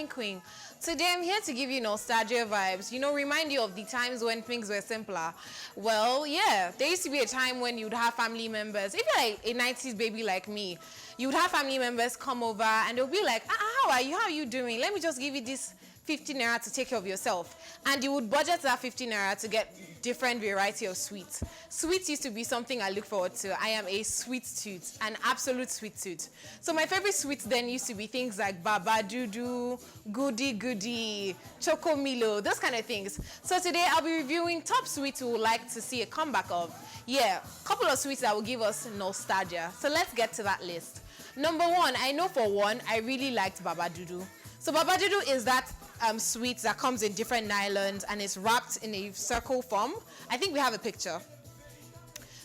morning, Queen. Today I'm here to give you nostalgia vibes, remind you of the times when things were simpler. Well, yeah, there used to be a time when you'd have family members, if you're like a 90s baby like me, you'd have family members come over and they'll be like, how are you doing? Let me just give you this 15 naira to take care of yourself. And you would budget that 15 naira to get different variety of sweets. Sweets used to be something I look forward to. I am a sweet tooth, an absolute sweet tooth. So my favorite sweets then used to be things like Baba Dudu, Goody Goody, Choco Milo, those kind of things. So today I'll be reviewing top sweets we would like to see a comeback of. Yeah, a couple of sweets that will give us nostalgia. So let's get to that list. Number one, I know for one, I really liked Baba Dudu. So Baba Dudu is that sweet that comes in different nylons and is wrapped in a circle form. I think we have a picture.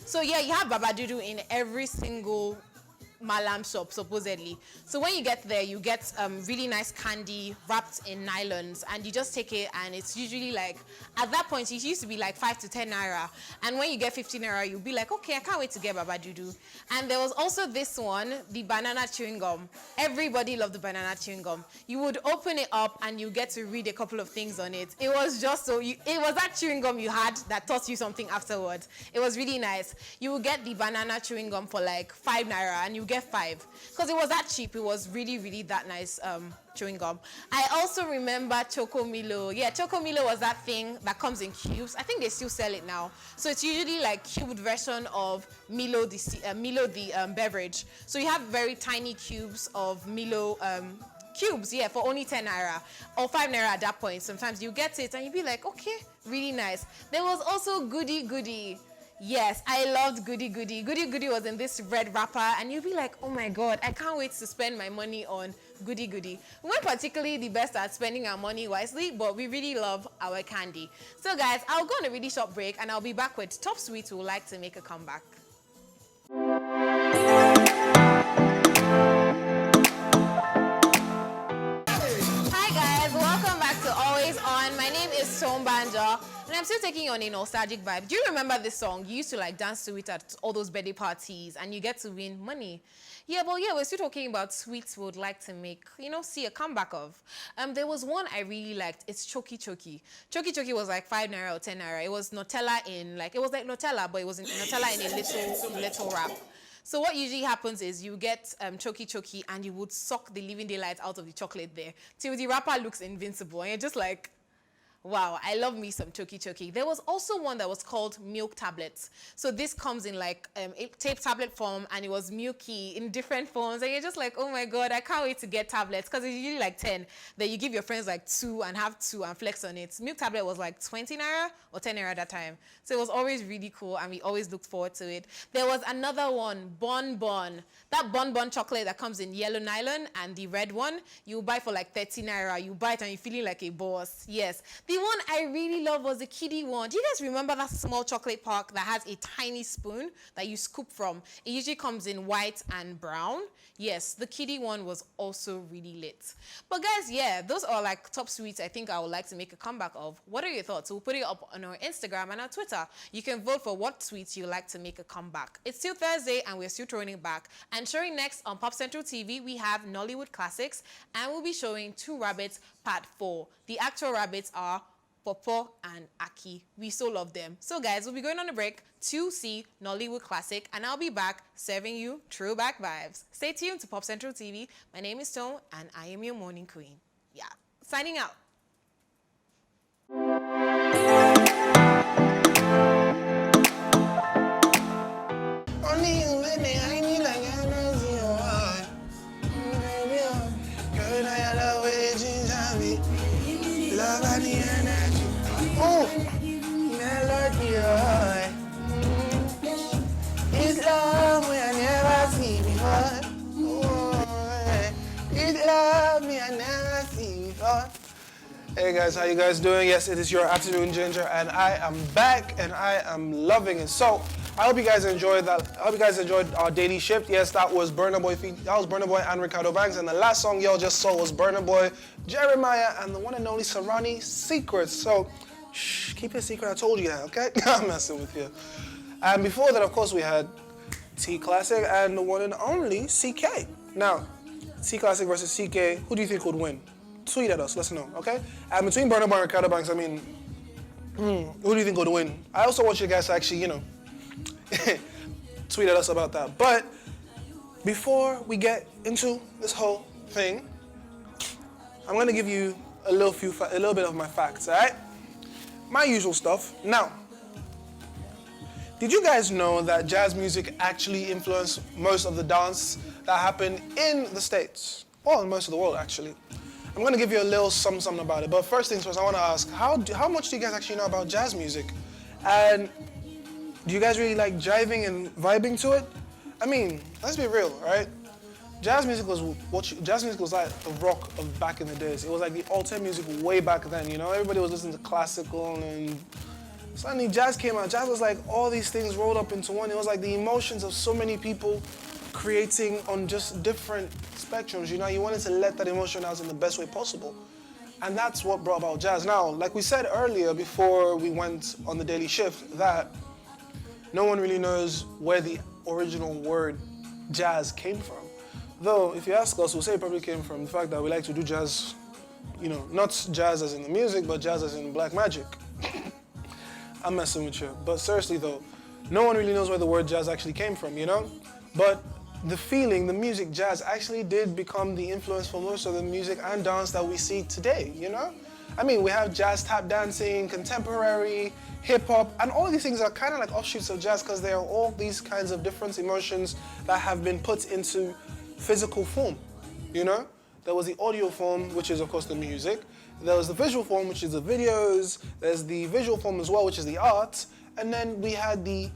So yeah, you have Baba Dudu in every single Malam shop, supposedly. So when you get there, you get really nice candy wrapped in nylons, and you just take it, and it's usually like, at that point, it used to be like 5 to 10 naira. And when you get 15 naira, you'll be like, okay, I can't wait to get Baba Dudu. And there was also this one, the banana chewing gum. Everybody loved the banana chewing gum. You would open it up, and you get to read a couple of things on it. It was just so, it was that chewing gum you had that taught you something afterwards. It was really nice. You would get the banana chewing gum for like 5 naira, and you get 5 because it was that cheap. It was really that nice chewing gum. I also remember Choco Milo. Yeah, Choco Milo was that thing that comes in cubes. I think they still sell it now. So it's usually like cubed version of Milo the beverage. So you have very tiny cubes of Milo cubes, yeah, for only 10 naira or 5 naira at that point. Sometimes you get it and you be like, okay, really nice. There was also Goody Goody. Yes, I loved Goody Goody. Goody Goody was in this red wrapper, and you'd be like, oh my God, I can't wait to spend my money on Goody Goody. We weren't particularly the best at spending our money wisely, but we really love our candy. So guys, I'll go on a really short break, and I'll be back with top sweets who would like to make a comeback. Hi guys, welcome back to Always On. My name is Tom Banja. And I'm still taking you on a nostalgic vibe. Do you remember this song? You used to like dance to it at all those birthday parties and you get to win money. Yeah, but yeah, we're still talking about sweets we would like to make, see a comeback of. There was one I really liked. It's Choki Choki. Choki Choki was like 5 naira or 10 naira. It was Nutella it was like Nutella, but it was Nutella in a little wrap. So what usually happens is you get Choki Choki and you would suck the living daylight out of the chocolate there till the wrapper looks invincible. And you're just like, wow, I love me some Choki Choki. There was also one that was called milk tablets. So this comes in like a tape tablet form, and it was milky in different forms. And you're just like, oh my God, I can't wait to get tablets, because it's usually like 10. Then you give your friends like 2 and have 2 and flex on it. Milk tablet was like 20 naira or 10 naira at that time. So it was always really cool, and we always looked forward to it. There was another one, Bon Bon. That Bon Bon chocolate that comes in yellow nylon, and the red one, you buy for like 30 naira. You buy it and you're feeling like a boss. Yes. The one I really love was the kiddie one. Do you guys remember that small chocolate pack that has a tiny spoon that you scoop from? It usually comes in white and brown. Yes, the kiddie one was also really lit. But guys, yeah, those are like top sweets I think I would like to make a comeback of. What are your thoughts? We'll put it up on our Instagram and our Twitter. You can vote for what sweets you like to make a comeback. It's still Thursday and we're still throwing it back. And showing next on Popcentral TV, we have Nollywood Classics, and we'll be showing 2 Rabbits Part 4. The actual rabbits are Popo and Aki. We so love them. So guys, we'll be going on a break to see Nollywood Classic, and I'll be back serving you throwback vibes. Stay tuned to Popcentral TV. My name is Tom, and I am your morning queen. Yeah, signing out. Oh, melody, it's love we I never see before. Oh, it's love me I never see before. Hey guys, how you guys doing? Yes, it is your afternoon ginger, and I am back, and I am loving it. So I hope you guys enjoyed that. I hope you guys enjoyed our daily shift. Yes, that was Burna Boy. That was Burna Boy and Ricardo Banks, and the last song y'all just saw was Burna Boy, Jeremiah, and the one and only Sarani, Secrets. So. Shh, keep it a secret, I told you that, okay? I'm messing with you. And before that, of course, we had T Classic and the one and only CK. Now, T Classic versus CK, who do you think would win? tweet at us, let us know, okay? And between Burna Boy and Ricardo Banks, I mean, who do you think will win? I also want you guys to actually, tweet at us about that. But before we get into this whole thing, I'm gonna give you a little bit of my facts, all right? My usual stuff. Now, did you guys know that jazz music actually influenced most of the dance that happened in the States? Or in most of the world, actually. I'm gonna give you a little something about it. But first things first, I wanna ask, how much do you guys actually know about jazz music? And do you guys really like jiving and vibing to it? I mean, let's be real, right? Jazz music was like the rock of back in the days. It was like the alternative music way back then, Everybody was listening to classical and suddenly jazz came out. Jazz was like all these things rolled up into one. It was like the emotions of so many people creating on just different spectrums, You wanted to let that emotion out in the best way possible. And that's what brought about jazz. Now, like we said earlier before we went on the daily shift, that no one really knows where the original word jazz came from. Though, if you ask us, we'll say it probably came from the fact that we like to do jazz, not jazz as in the music, but jazz as in black magic. I'm messing with you. But seriously though, no one really knows where the word jazz actually came from, But the feeling, the music jazz actually did become the influence for most of the music and dance that we see today, I mean, we have jazz tap dancing, contemporary, hip hop, and all of these things are kind of like offshoots of jazz because they are all these kinds of different emotions that have been put into physical form, There was the audio form, which is of course the music. There was the visual form, which is the videos. There's the visual form as well, which is the art. And then we had the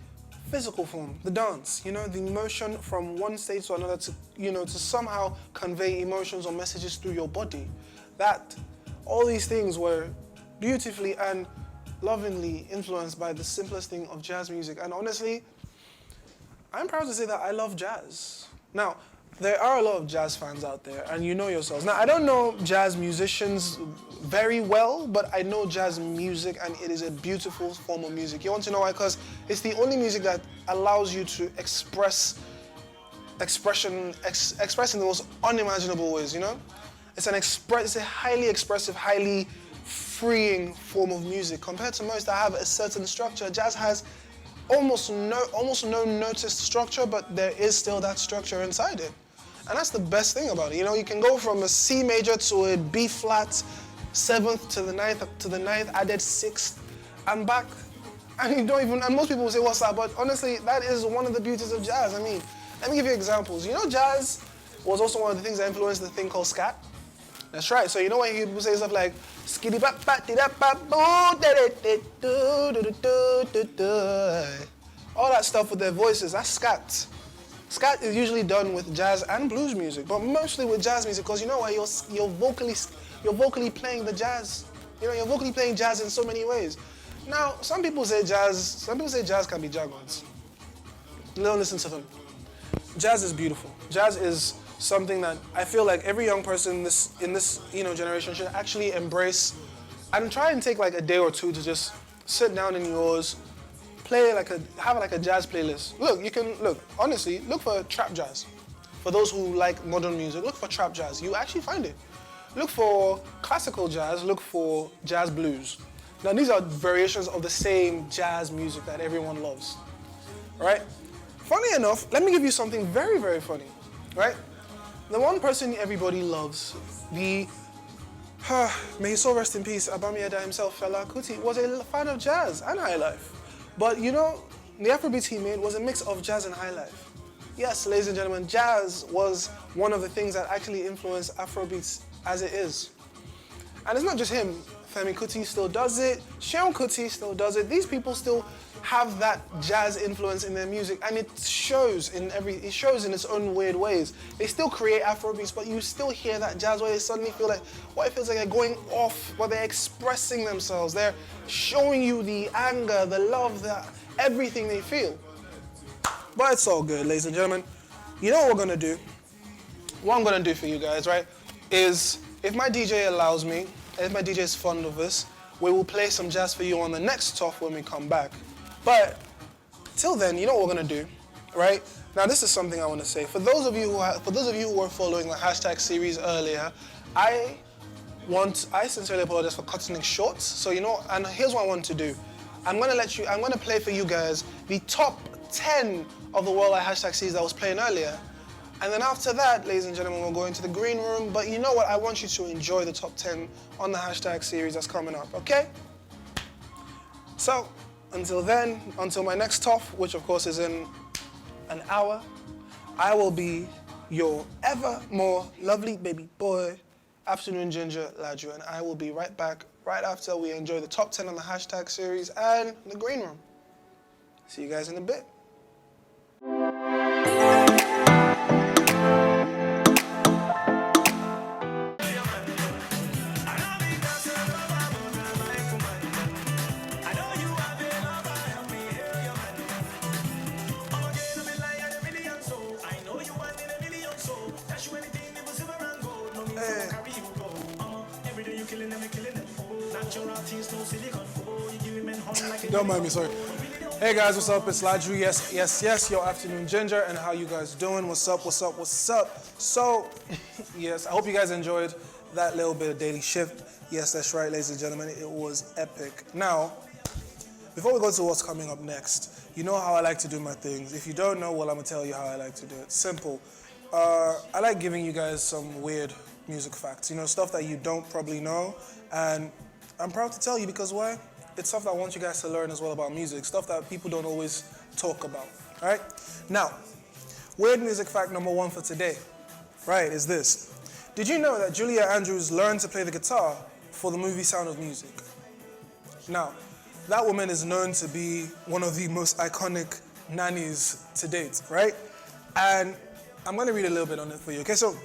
physical form, the dance, the emotion from one state to another to, to somehow convey emotions or messages through your body. All these things were beautifully and lovingly influenced by the simplest thing of jazz music. And honestly, I'm proud to say that I love jazz. Now, there are a lot of jazz fans out there, and you know yourselves. Now, I don't know jazz musicians very well, but I know jazz music, and it is a beautiful form of music. You want to know why? Because it's the only music that allows you to express in the most unimaginable ways, It's a highly expressive, highly freeing form of music. Compared to most that have a certain structure, jazz has almost no noticed structure, but there is still that structure inside it. And that's the best thing about it. You can go from a C major to a B flat, 7th to the 9th, added 6th, and back. And and most people will say, what's that? But honestly, that is one of the beauties of jazz. I mean, let me give you examples. Jazz was also one of the things that influenced the thing called scat. That's right. So when people say stuff like skitty bap bap di da bap boo da da da, all that stuff with their voices, that's scat. Scat is usually done with jazz and blues music, but mostly with jazz music because you're vocally playing the jazz. You're vocally playing jazz in so many ways. Now, some people say jazz can be jargons. Don't listen to them. Jazz is beautiful. Jazz is something that I feel like every young person in this generation should actually embrace and try and take like a day or two to just sit down in yours, have a jazz playlist. Honestly, look for trap jazz. For those who like modern music, look for trap jazz. You actually find it. Look for classical jazz, look for jazz blues. Now these are variations of the same jazz music that everyone loves, right? Funny enough, let me give you something very, very funny, right? The one person everybody loves, may his soul rest in peace, Abamiyada himself, Fela Kuti, was a fan of jazz and high life. But the Afrobeat he made was a mix of jazz and high life. Yes, ladies and gentlemen, jazz was one of the things that actually influenced Afrobeats as it is. And it's not just him. Femi Kuti still does it, Seun Kuti still does it. These people still have that jazz influence in their music, and it shows in its own weird ways. They still create Afrobeats, but you still hear that jazz where they suddenly feel like, it feels like they're going off, but they're expressing themselves. They're showing you the anger, the love, everything they feel. But it's all good, ladies and gentlemen. You know what we're gonna do? What I'm gonna do for you guys, right, is if my DJ allows me, if my DJ is fond of this, we will play some jazz for you on the next talk when we come back. But till then, you know what we're gonna do, right? Now this is something I want to say. For those of you who were following the hashtag series earlier, I I sincerely apologize for cutting it short. So you know, and here's what I want to do. I'm gonna play for you guys the top 10 of the Worldwide Hashtag series that was playing earlier. And then after that, ladies and gentlemen, we'll go into the green room. But you know what? I want you to enjoy the top 10 on the hashtag series that's coming up, okay? So, until then, until my next top, which of course is in an hour, I will be your ever more lovely baby boy, Afternoon Ginger Laju, and I will be right back right after we enjoy the top 10 on the hashtag series and the green room. See you guys in a bit. Don't mind me, sorry. Hey guys, what's up? It's Laju. Yes, your Afternoon Ginger, and how you guys doing? What's up? So, yes, I hope you guys enjoyed that little bit of daily shift. Yes, that's right, ladies and gentlemen, it was epic. Now, before we go to what's coming up next, you know how I like to do my things. If you don't know, well, I'm gonna tell you how I like to do it. Simple. I like giving you guys some weird music facts, you know, stuff that you don't probably know, and I'm proud to tell you because why? It's stuff that I want you guys to learn as well about music, stuff that people don't always talk about, all right? Now, weird music fact number 1 for today, right, is this. Did you know that Julia Andrews learned to play the guitar for the movie Sound of Music? Now, that woman is known to be one of the most iconic nannies to date, right? And I'm gonna read a little bit on it for you, okay? So,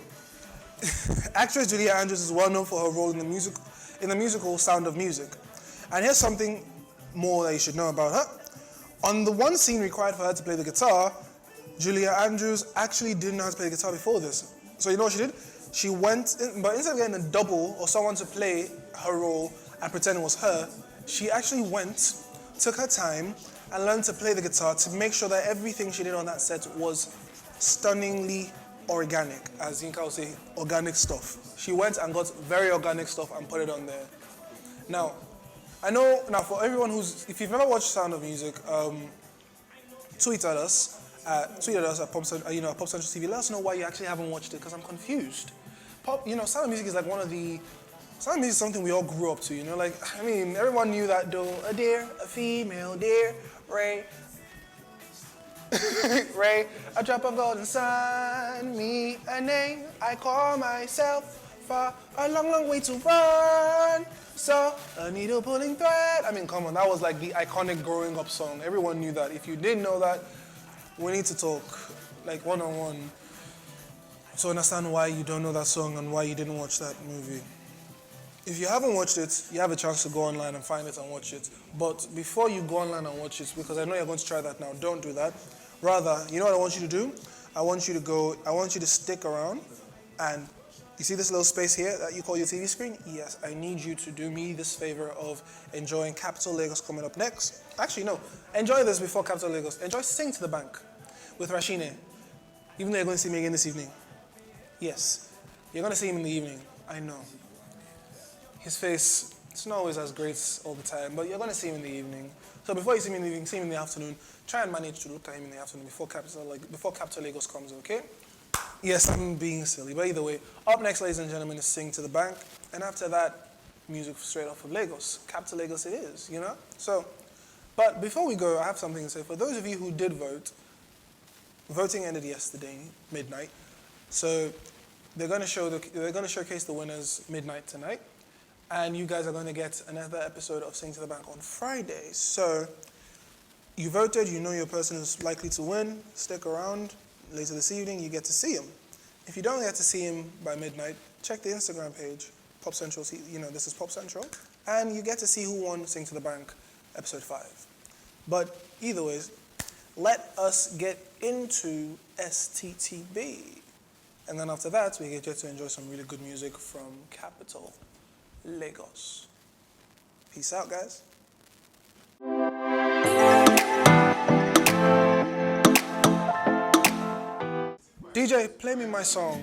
actress Julia Andrews is well known for her role in the musical Sound of Music. And here's something more that you should know about her. On the one scene required for her to play the guitar, Julia Andrews actually didn't know how to play the guitar before this. So you know what she did? She went, but instead of getting a double or someone to play her role and pretend it was her, she actually went, took her time, and learned to play the guitar to make sure that everything she did on that set was stunningly organic, as Yinka would say, organic stuff. She went and got very organic stuff and put it on there. Now, I know, now for everyone if you've never watched Sound of Music, tweet at us at Popcentral DStv. Let us know why you actually haven't watched it, because I'm confused. Sound of Music is like Sound of Music is something we all grew up to, you know? Like, I mean, everyone knew that though, a deer, a female deer, Ray, Ray, a drop of gold inside me, a name I call myself, for a long, long way to run. So, a needle pulling thread. I mean, come on, that was like the iconic growing up song. Everyone knew that. If you didn't know that, we need to talk, like one-on-one, to understand why you don't know that song and why you didn't watch that movie. If you haven't watched it, you have a chance to go online and find it and watch it. But before you go online and watch it, because I know you're going to try that now, don't do that. Rather, you know what I want you to do? I want you to stick around, and you see this little space here that you call your TV screen? Yes, I need you to do me this favor of enjoying Capital Lagos coming up next. Actually, no, enjoy this before Capital Lagos. Enjoy Sing to the Bank with Rashine, even though you're going to see me again this evening. Yes, you're going to see him in the evening, I know. His face, it's not always as great all the time, but you're going to see him in the evening. So before you see him in the evening, see him in the afternoon. Try and manage to look at him in the afternoon before Capital Lagos comes, okay? Yes, I'm being silly, but either way. Up next, ladies and gentlemen, is Sing to the Bank. And after that, music straight off of Lagos. Capital Lagos it is, you know? So, but before we go, I have something to say. For those of you who did vote, voting ended yesterday, midnight. So they're going to showcase the winners midnight tonight. And you guys are going to get another episode of Sing to the Bank on Friday. So you voted, you know your person is likely to win. Stick around. Later this evening, you get to see him. If you don't get to see him by midnight, check the Instagram page, Popcentral, this is Popcentral, and you get to see who won Sing to the Bank, episode 5. But either ways, let us get into STTB. And then after that, we get to enjoy some really good music from Capital Lagos. Peace out, guys. DJ, play me my song.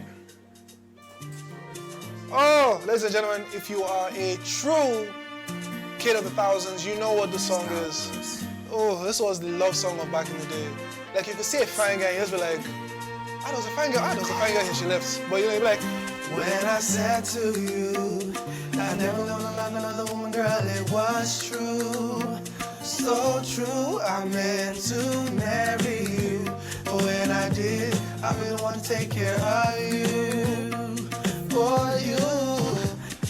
Oh, ladies and gentlemen, if you are a true kid of the thousands, you know what the song is. Oh, this was the love song of back in the day. Like, you could see a fine girl and you just be like, ah, there was a fine girl, and she left. But you know, you'd be like, when I said to you, I never loved another woman, girl, it was true. So true, I meant to marry you. But when I did, I really want to take care of you. For you,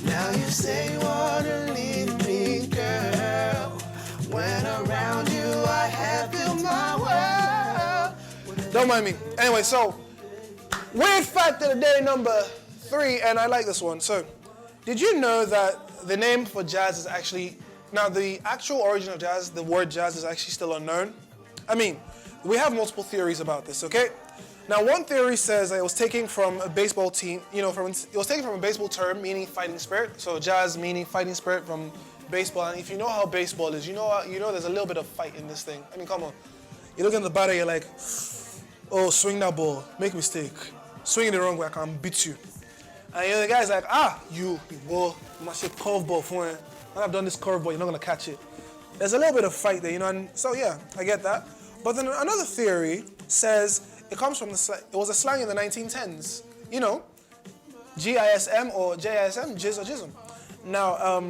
now you say you want to leave me, girl. When around you, I have built my world. Don't mind me. Anyway, so, weird fact of the day number 3, and I like this one. So, did you know that the name for jazz is actually, now the actual origin of jazz, the word jazz is actually still unknown? I mean, we have multiple theories about this, okay? Now, one theory says that it was taken from a baseball team, it was taken from a baseball term meaning fighting spirit. So jazz meaning fighting spirit from baseball. And if you know how baseball is, you know there's a little bit of fight in this thing. I mean, come on. You look at the batter, you're like, oh, swing that ball, make a mistake. Swing it the wrong way, I can beat you. And the guy's like, you must say curveball for it. When I've done this curveball, you're not gonna catch it. There's a little bit of fight there, and so yeah, I get that. But then another theory says it comes from it was a slang in the 1910s. GISM or JISM, jizz or jism. Now,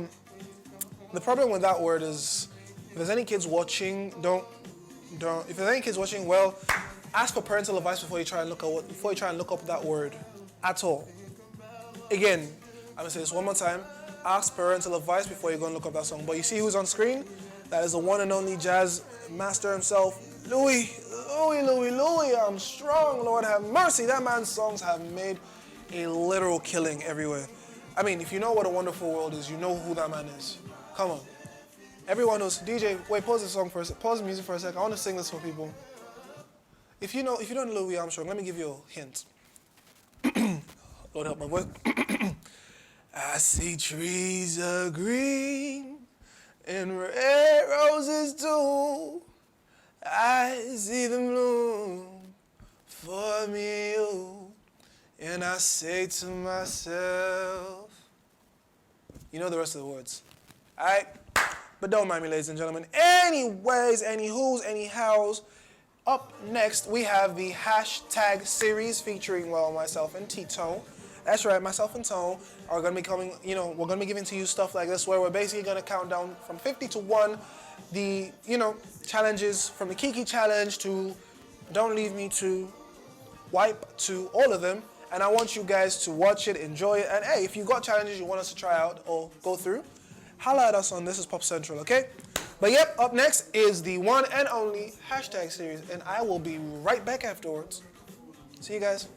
the problem with that word is, if there's any kids watching, if there's any kids watching, well, ask for parental advice before you try and look up that word at all. Again, I'm gonna say this one more time. Ask parental advice before you go and look up that song. But you see who's on screen? That is the one and only jazz master himself, Louis Armstrong. Lord have mercy. That man's songs have made a literal killing everywhere. I mean, if you know what a wonderful world is, you know who that man is. Come on. Everyone knows. DJ, wait, pause the song for a second. Pause the music for a second. I want to sing this for people. If you don't know Louis Armstrong, let me give you a hint. Lord help my voice. I see trees are green and red roses too. I see them bloom for me, you. And I say to myself, you know the rest of the words. Alright? But don't mind me, ladies and gentlemen. Anyways, anyhoos, anyhows, up next we have the hashtag series featuring, myself and T-Tone. That's right, myself and Tone are going to be coming, we're going to be giving to you stuff like this where we're basically going to count down from 50 to 1 the, challenges from the Kiki challenge to Don't Leave Me to Wipe to all of them. And I want you guys to watch it, enjoy it. And hey, if you got challenges you want us to try out or go through, holla at us on This Is Pop Central, okay? But yep, up next is the one and only hashtag series. And I will be right back afterwards. See you guys.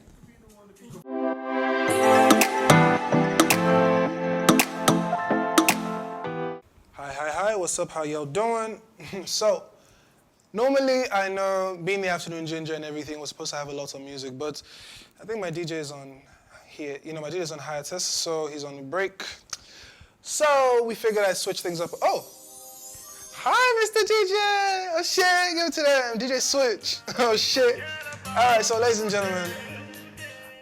Hi, what's up, how y'all doing? So, normally I know being the afternoon ginger and everything was supposed to have a lot of music, but I think my DJ is on here, my DJ is on hiatus, so he's on break. So we figured I'd switch things up. Oh, hi Mr. DJ, oh shit, give it to them, DJ Switch, oh shit. All right, so ladies and gentlemen,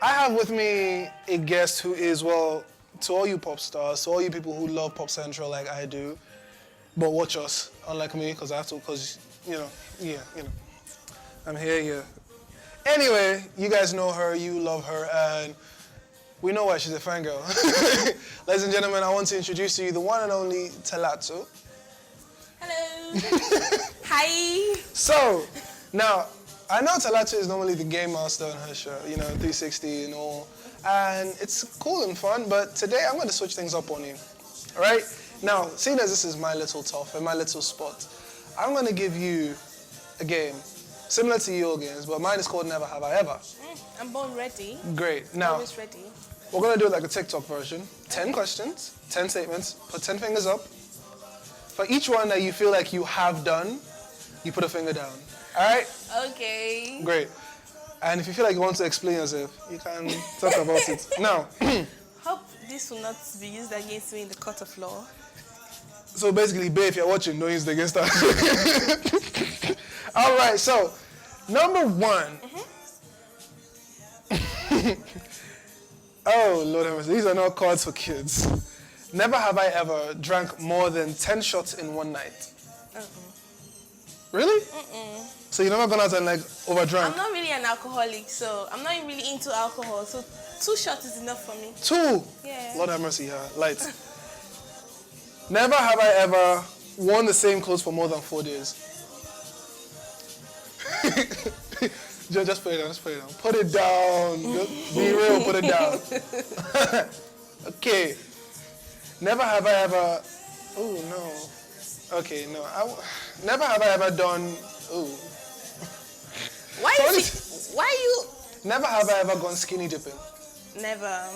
I have with me a guest who is, to all you pop stars, to all you people who love Pop Central like I do, but watch us, unlike me, because I have to, I'm here, yeah. Anyway, you guys know her, you love her, and we know why she's a fangirl. Ladies and gentlemen, I want to introduce to you the one and only Talatu. Hello. Hi. So, now, I know Talatu is normally the game master on her show, 360 and all, and it's cool and fun, but today I'm going to switch things up on you, all right? Now, seeing as this is my little top and my little spot, I'm going to give you a game similar to your games, but mine is called Never Have I Ever. I'm born ready. Great. Now, always ready. We're going to do it like a TikTok version. 10 questions, 10 statements, put 10 fingers up. For each one that you feel like you have done, you put a finger down. All right? Okay. Great. And if you feel like you want to explain yourself, you can talk about it. Now, hope this will not be used against me in the court of law. So basically, babe, if you're watching, don't use it against us. All right, so number one. Oh, Lord have mercy. These are not cards for kids. Never have I ever drank more than 10 shots in one night. Really? So you never gone out and like overdrank? I'm not really an alcoholic, so I'm not really into alcohol. So 2 shots is enough for me. 2? Yeah. Lord have mercy, yeah. Light. Never have I ever worn the same clothes for more than 4 days. Just put it down, just put it down. Put it down. Just be real, put it down. Okay. Never have I ever... Oh, no. Okay, no. Never have I ever done... Oh. Why you... Never have I ever gone skinny dipping. Never.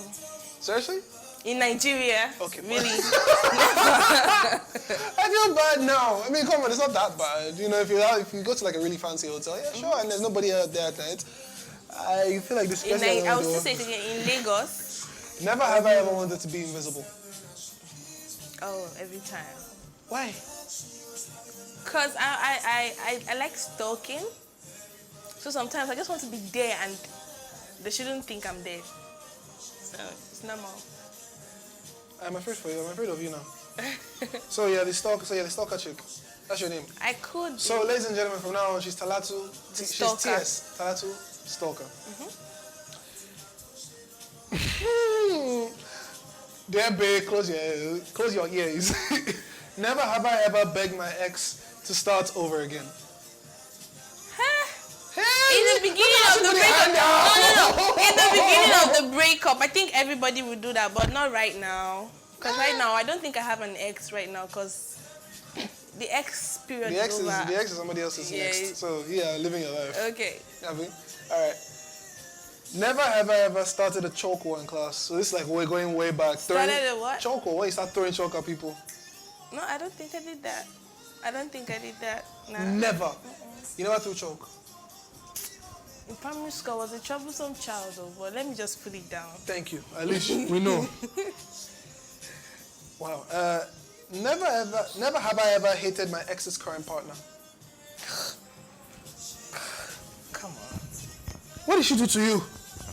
Seriously? In Nigeria. Okay. Really? I feel bad now. I mean, come on, it's not that bad. You know, if you go to like a really fancy hotel, yeah, sure, and there's nobody out there at night, I feel like this. I will still say it again. In Lagos. Never have I ever wanted to be invisible. Oh, every time. Why? Cause I like stalking. So sometimes I just want to be there and they shouldn't think I'm there. So it's normal. I'm afraid for you. I'm afraid of you now. So yeah, the stalker chick. That's your name. I could. So ladies and gentlemen, from now on, she's Talatu. She's stalker. TS. Talatu Stalker. Dear babe, close your ears. Never have I ever begged my ex to start over again. In the beginning of the breakup. No. In the beginning of the breakup, I think everybody would do that, but not right now. Because right now, I don't think I have an ex right now, because the ex period is over. The ex is somebody else's next. So, yeah, living your life. Okay. Alright. Never have I ever started a chalk war in class. So this is like we're going way back. Started a what? Chalk war, where you start throwing chalk at people. No, I don't think I did that. Nah. Never. You never threw chalk? In primary school, I was a troublesome child, but let me just put it down. Thank you. At least we know. Wow. Never have I ever hated my ex's current partner. Come on. What did she do to you?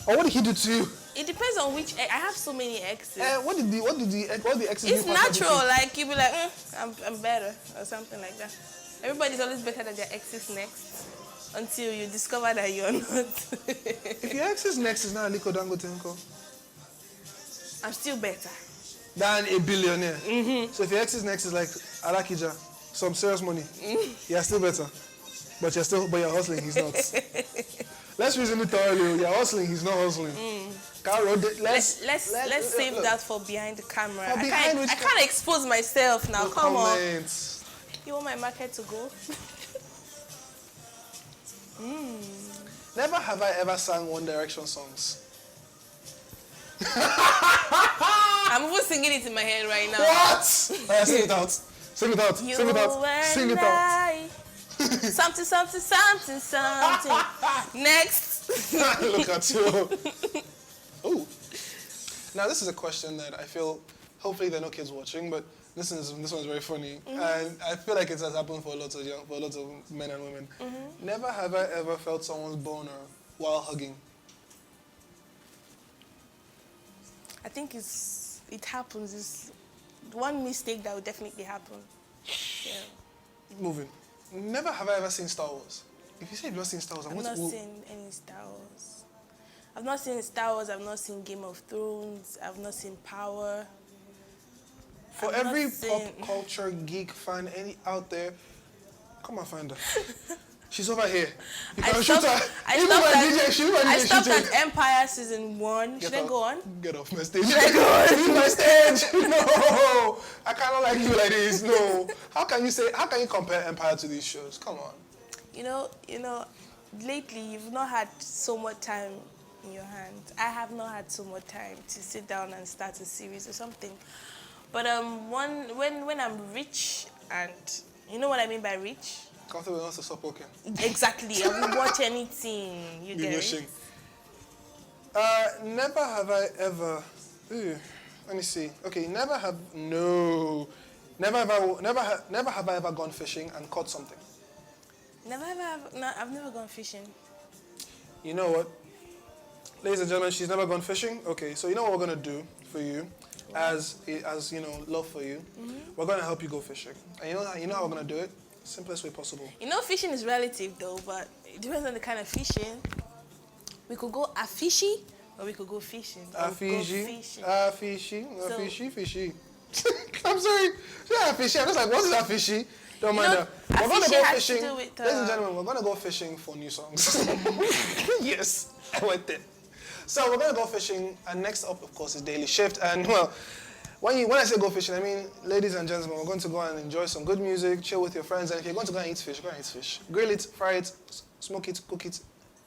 Or what did he do to you? It depends on which ex. I have so many exes. What did the exes It's do? natural, like you be like, I'm better or something like that. Everybody's always better than their exes next. Until you discover that you're not. If your ex's next is not Aliko Dangote, I'm still better than a billionaire. So if your ex's next is like Alakija, some serious money, you're still better. But you're hustling, he's not. Let's reason it thoroughly. You're hustling, he's not hustling. Let's save that for behind the camera. I can't expose myself now. Come on. You want my market to go? Never have I ever sang One Direction songs. I'm even singing it in my head right now. What? Sing it out. Sing it out. Sing it out. Sing it out. Something. Next. Look at you. Ooh. Now this is a question that I feel, hopefully there are no kids watching, but this one's very funny, and I feel like it has happened for lots of men and women. Never have I ever felt someone's boner while hugging. I think it happens. It's one mistake that will definitely happen. Yeah. Moving. Never have I ever seen Star Wars. If you say you've not seen Star Wars, I've not seen any Star Wars. I've not seen Star Wars. I've not seen Game of Thrones. I've not seen Power. For every pop culture geek fan out there, come and find her. She's over here. You can shoot her. I stopped at Empire season 1. Should I go on? Get off my stage. Should I go on? Leave my stage. No, I cannot like you like this. No. How can you compare Empire to these shows? Come on. You know, lately you've not had so much time in your hands. I have not had so much time to sit down and start a series or something. But when I'm rich, and you know what I mean by rich? Comfortable enough to stop working. Exactly. I will watch anything. You get it? Never have I ever. Let me see. Okay, never have I ever gone fishing and caught something. I've never gone fishing. You know what? Ladies and gentlemen, she's never gone fishing. Okay, so you know what we're gonna do for you, as you know, love for you. We're gonna help you go fishing, and you know how we're gonna do it. Simplest way possible. You know, fishing is relative though, but it depends on the kind of fishing. We could go a fishy, or we could go fishing. Fishy. I'm sorry. Yeah, fishy. I'm just like, what is that fishy? Don't mind that. We're gonna go fishing. Ladies and gentlemen, we're gonna go fishing for new songs. Yes, I went there. So we're gonna go fishing, and next up, of course, is Daily Shift. And well, when I say go fishing, I mean, ladies and gentlemen, we're going to go and enjoy some good music, chill with your friends, and if you're going to go and eat fish, go and eat fish. Grill it, fry it, smoke it, cook it.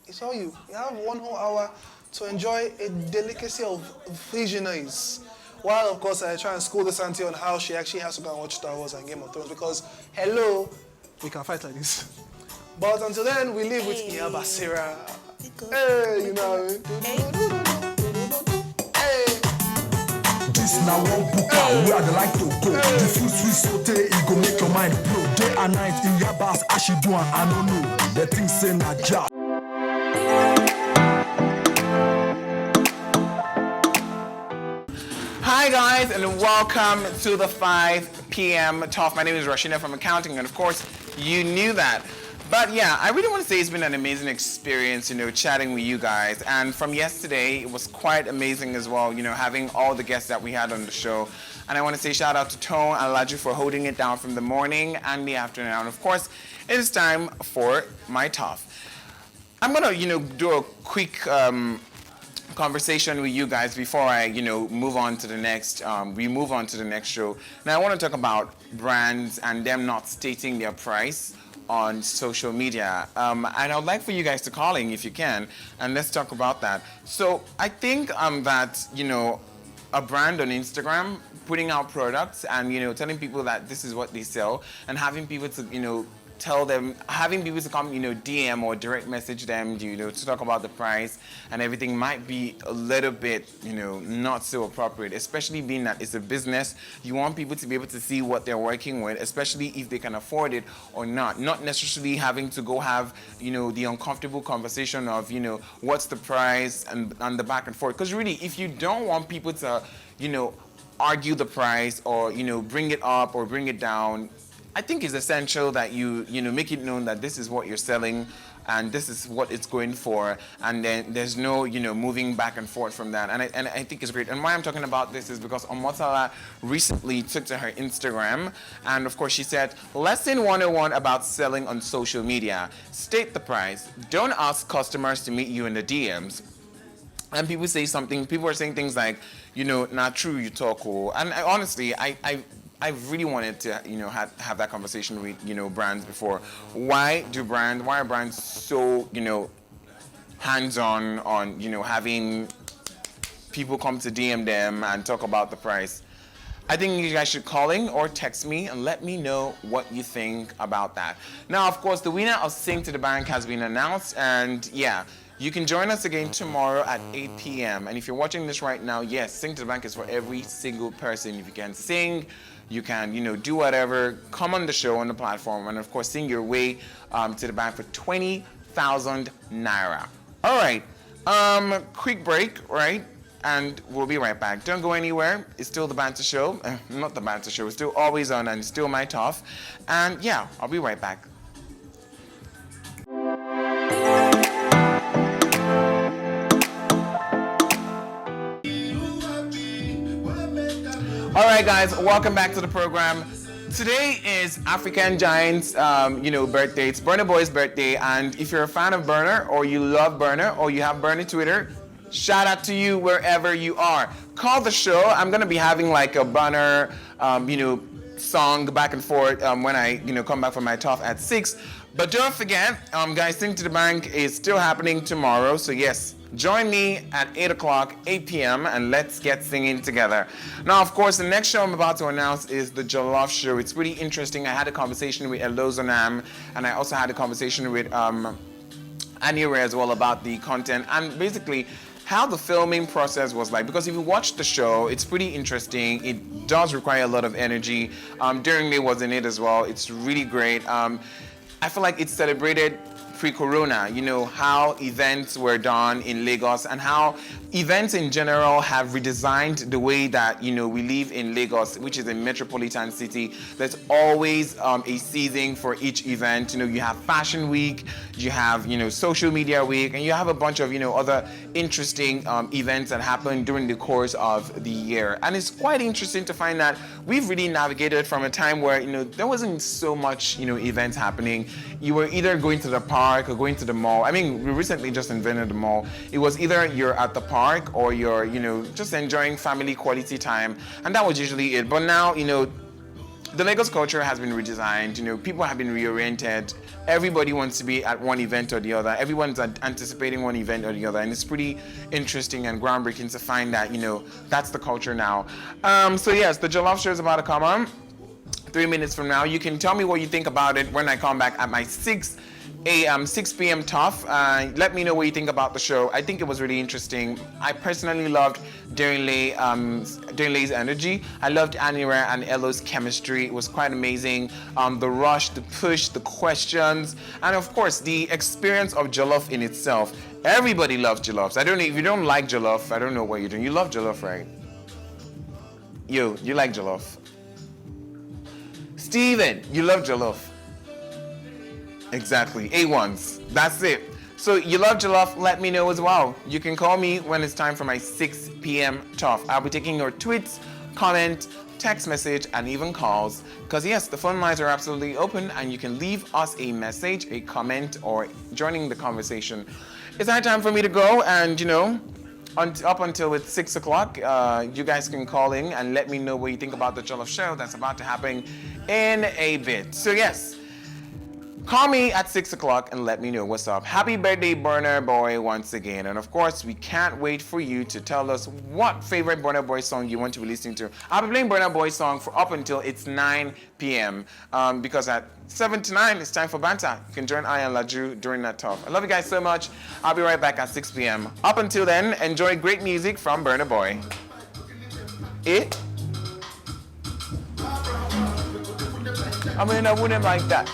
It's all you. You have 1 whole hour to enjoy a delicacy of fishiness. While, of course, I try and school this auntie on how she actually has to go and watch Star Wars and Game of Thrones, because, hello, we can fight like this. But until then, we live with Iya Basira. Hey, you know. Hey. This now one book where I like to go. The food sweet saute, it go make your mind blow. Day and night in your bars, I should do I don't know. The thing say na ja. Hi guys, and welcome to the 5 p.m. talk. My name is Rashina from accounting, and of course, you knew that. But yeah, I really want to say it's been an amazing experience, chatting with you guys. And from yesterday, it was quite amazing as well, having all the guests that we had on the show. And I want to say shout out to Tone and Laju for holding it down from the morning and the afternoon. And of course, it is time for my talk. I'm gonna, do a quick conversation with you guys before I, move on to the next. We move on to the next show. Now, I want to talk about brands and them not stating their price on social media. And I would like for you guys to call in if you can, and let's talk about that. So I think that, a brand on Instagram putting out products and, telling people that this is what they sell, and having people to, tell them, having people to come, DM or direct message them, to talk about the price and everything might be a little bit, not so appropriate, especially being that it's a business. You want people to be able to see what they're working with, especially if they can afford it or not. Not necessarily having to go have, the uncomfortable conversation of, what's the price and the back and forth. Because really, if you don't want people to, argue the price or, bring it up or bring it down, I think it's essential that you make it known that this is what you're selling and this is what it's going for, and then there's no moving back and forth from that. And I think it's great. And why I'm talking about this is because Omotala recently took to her Instagram, and of course she said, lesson 101 about selling on social media: state the price. Don't ask customers to meet you in the DMs. And people say something. People are saying things like, not true, you talk. And honestly, I really wanted to, have that conversation with, brands before. Why are brands so, hands-on on, having people come to DM them and talk about the price? I think you guys should call in or text me and let me know what you think about that. Now, of course, the winner of Sing to the Bank has been announced, and yeah, you can join us again tomorrow at 8 p.m. And if you're watching this right now, yes, Sing to the Bank is for every single person. If you can sing, you can, do whatever, come on the show, on the platform, and of course, sing your way to the bank for 20,000 naira. All right, quick break, right? And we'll be right back. Don't go anywhere. It's still the Banter Show. Not the Banter Show. It's still always on, and it's still my tough. And yeah, I'll be right back. All right, guys, welcome back to the program. Today is African Giant's, birthday. It's Burna Boy's birthday, and if you're a fan of Burna, or you love Burna, or you have Burna Twitter, shout out to you wherever you are. Call the show. I'm gonna be having like a Burna, song back and forth when I, come back from my talk at 6. But don't forget, guys, Sing to the Bank is still happening tomorrow. So yes, join me at 8 o'clock, 8 p.m., and let's get singing together. Now, of course, the next show I'm about to announce is the Jollof Show. It's pretty interesting. I had a conversation with Elozonam, and I also had a conversation with Annie Ray as well about the content and basically how the filming process was like. Because if you watch the show, it's pretty interesting. It does require a lot of energy. During May was in it as well. It's really great. I feel like it celebrated pre-corona, you know, how events were done in Lagos and how events in general have redesigned the way that, you know, we live in Lagos, which is a metropolitan city. There's always a season for each event. You know, you have Fashion Week, you have, you know, Social Media Week, and you have a bunch of, you know, other interesting events that happen during the course of the year. And it's quite interesting to find that we've really navigated from a time where, you know, there wasn't so much, you know, events happening. You were either going to the park or going to the mall. I mean, we recently just invented the mall. It was either you're at the park or you're, you know, just enjoying family quality time, and that was usually it. But now, you know, the Lagos culture has been redesigned. You know, people have been reoriented. Everybody wants to be at one event or the other. Everyone's anticipating one event or the other, and it's pretty interesting and groundbreaking to find that, you know, that's the culture now. So yes, the Jollof show is about to come on 3 minutes from now. You can tell me what you think about it when I come back at my 6 p.m. Tough. Let me know what you think about the show. I think it was really interesting. I personally loved Lay's energy. I loved Anira and Elo's chemistry. It was quite amazing. The rush, the push, the questions, and of course the experience of jollof in itself. Everybody loves jollof. I don't know if you don't like jollof. I don't know what you're doing. You love jollof, right? You like jollof. Steven, you love jollof. Exactly, A1s, that's it. So you love jollof, let me know as well. You can call me when it's time for my 6 p.m. Tough. I'll be taking your tweets, comment, text message, and even calls. Because yes, the phone lines are absolutely open and you can leave us a message, a comment, or joining the conversation. It's high time for me to go, and you know, up until it's 6 o'clock, you guys can call in and let me know what you think about the Jollof show that's about to happen in a bit. So yes, call me at 6 o'clock and let me know what's up. Happy birthday, Burner Boy, once again. And of course, we can't wait for you to tell us what favorite Burner Boy song you want to be listening to. I'll be playing Burner Boy song for up until it's 9 p.m. Because at 7 to 9, it's time for banter. You can join I and Laju during that talk. I love you guys so much. I'll be right back at 6 p.m. Up until then, enjoy great music from Burner Boy. I mean, I wouldn't like that.